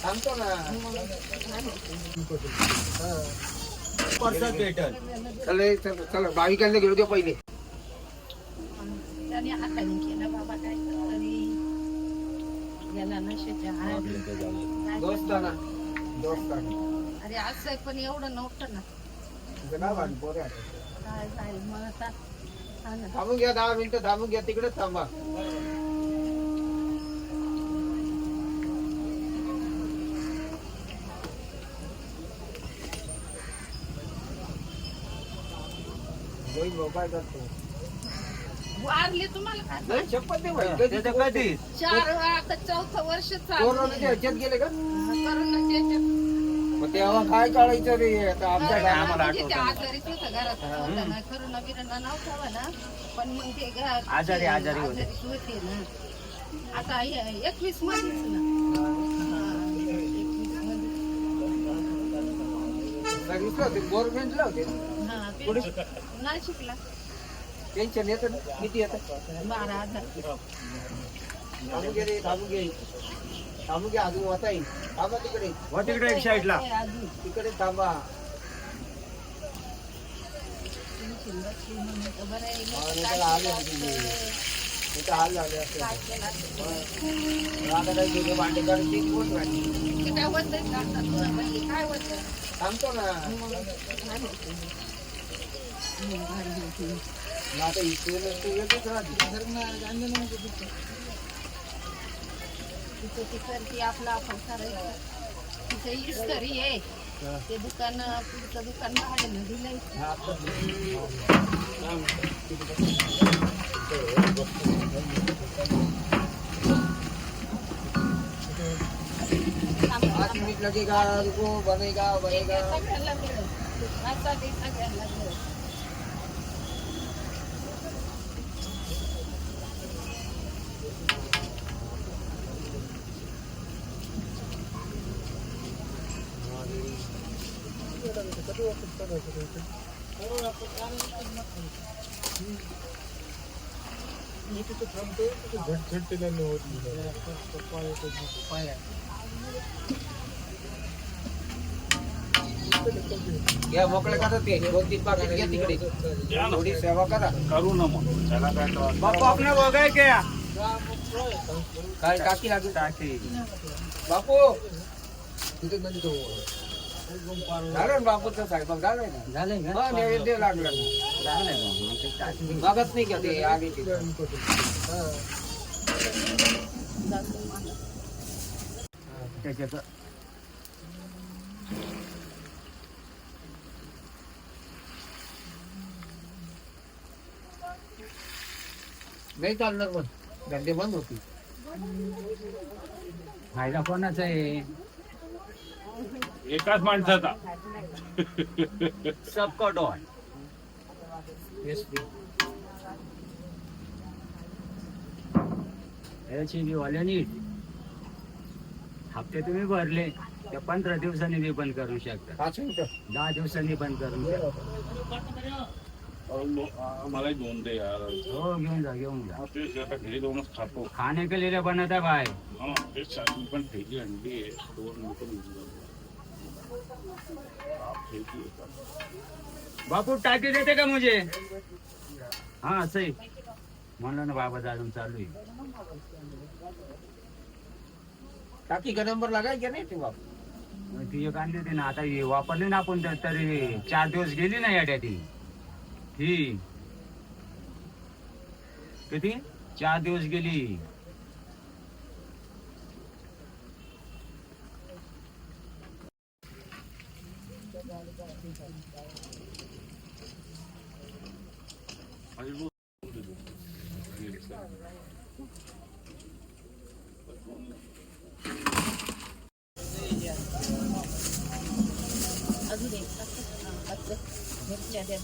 सांगतो ना परसाद भेटल. चला भाविकांना घेऊ द्या पहिले. त्याने हाताने केलं बाबा काय तरी गेला नशेच्या आहारी. दोस्ताना अरे असं पण एवढं नव्हतं ना. काय जाईल मग आता हा ना. थांबून घ्या 10 मिनिटं थांबून घ्या तिकडेच थांबा. काय करतो वारले तुम्हाला काय नाही शपथ नाही भाई. त्याचं कधी 4 आता 4थं वर्ष चालू कोरोनाच्या ह्याच्यात गेले का करोनाच्या ह्याच्यात. मग तेव्हा काय काढायचं रे आता आमच्या आम्हाला म्हणजे ते आठवतं. आजारीच होतं घरात नव्हतं ना. करोना बिरोना नव्हता म्हणा पण मग ते घरात आजारी होते. आजारीच होते ना. आता 21 मध्येच ना. सर्व्हिसला होते गव्हर्नमेंटला होते. हा पुढे नाशिकला टेन्शन येतं ना किती येतं. 12,000. थांबून घे रे थांबून घे अजून होता येईल. थांबा तिकडे व तिकडे एक साईडला अजून तिकडे थांबा. बरं आहे. आणि त्याला आले होते तिथे हाल झाले असते. काय केलं असतं? आता काही तुझे भांडे करायची कोण राहते. ते काय होतंय का? तुला म्हणजे काय होतं? सांगतो ना मग काय होतं? भारी होती. मग आता इथे तू वेगळीच राहते. तिथे ती करते आपलं आपण करायचं. तिथे इस्त्री आहे. ते दुकान पुढचं दुकान भाड्यानं दिलंय. पाच मिनिट लगेगा रुको बनेगा सगळ्यांना मिळेल. नाचासाठी सगळ्यांना मिळेल. या मोकळे करा ते 2-3 पाकिट घ्या तिकडे. थोडी सेवा करा. करू ना मग त्याला काय बापू आपने बघाय क्या काय टाकी लागेल टाकी बापू तिथे म्हणजे तो झालं ना बापूचं साहेब झालंय ना. झालंय हा नैवेद्य लागलं बघत नाही का ते आगे त्याच्यात नाही चालणार मग धंदे बंद होती. फायदा कोणाचा आहे एकाच माणसाचा सबका डॉन वाल्या नीट हप्ते तुम्ही भरले त्या 15 दिवसांनी मी बंद करू शकता. 5 मिनिटं 10 दिवसांनी बंद करू शकता. मला दोन दे यार. हो घेऊन जा तेच आता घरी जाऊनच खातो. खाने के लिए बनत आहे भाई. हा तेच मी पण ठेकी आणली आहे. 2 नको बापू टाकी देते का मुझे. हाँ सही म्हणलं ना बाबा अजून चालू आहे. टाकी का नंबर लागायचा नाही ते बापू. ती एक आणली होती ना आता हे वापरली ना आपण तरी 4 दिवस गेली ना याड्या ती किती 4 दिवस गेली. अजून एक मिरच्या द्या.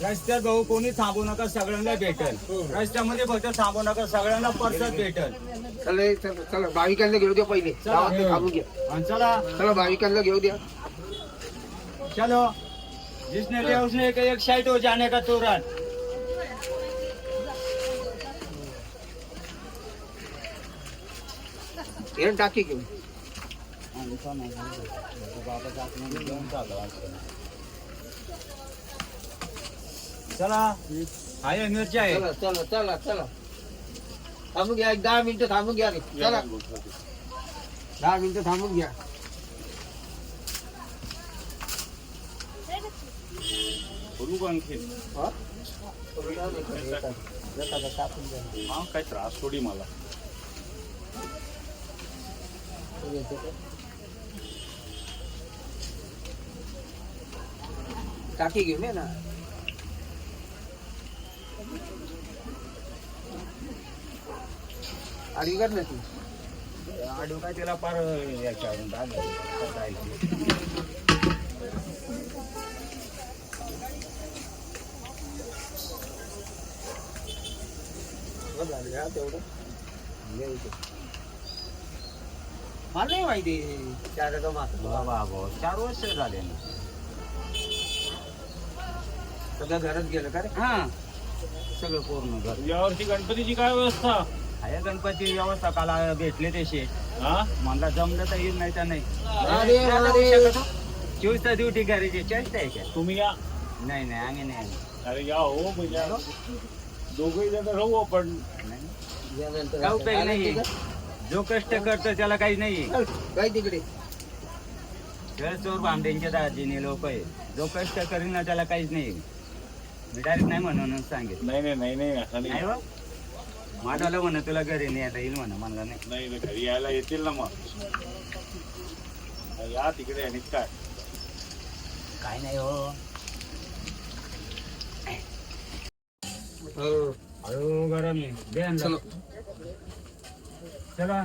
रस्त्यात भाऊ कोणी थांबू नका सगळ्यांना भेटेल. रस्त्यामध्ये फक्त थांबू नका सगळ्यांना परसाद भेटेल. चला भाविकांना घेऊ द्या पहिले. गावात थांबून घ्या. आणि चला चला भाविकांना घेऊ द्या. चलो जिसने लिया उसने एक साइड हो जाने का तुरंत. हे टाकी घेऊन चला आहे मिरची आहे. चला चला चला चला थांबून घ्या, एक 10 मिनिटं थांबून घ्या रे. चला 10 मिनिटं थांबून घ्या. बोलू का आणखी हा? हा काय त्रास थोडी मला. टाकी घेऊन ये ना. आडी कर ना ती. आडू काय त्याला पार याच्यावरून तेवढं मला नाही माहिती त्याचा बाबा 4 वर्ष झाले ना. सगळं घरात गेलं का रे? हा सगळं पूर्ण घर. यावर्षी गणपतीची काय व्यवस्था आहे गणपती व्यवस्था काला भेटले तसे. हा मला जमलं तर येईल नाही तर नाही. अरे, अरे. 24 तास ड्युटी करायची चेष्टा आहे का? तुम्ही या. नाही नाही आम्ही नाही. अरे या हो म्हणजे दोघही जण राहू आपण. काय उपयोग नाही. जो कष्ट करतो त्याला काही नाही. काय तिकडे तर चोर भामड्यांच्या दाजीने लोक आहे. जो कष्ट करीन ना त्याला काहीच नाही. मी डायरेक्ट नाही म्हणून सांगितलं. नाही नाही नाही नाही असं नाही नाही. बा माझ्याला म्हणा तुला घरी नाही आता येईल म्हणा मला नाही. नाही नाही, घरी यायला येतील ना मग. या तिकडे आणि काय काय नाही हो. हो अहो गरम आहे. दे अंदाज. चलो चला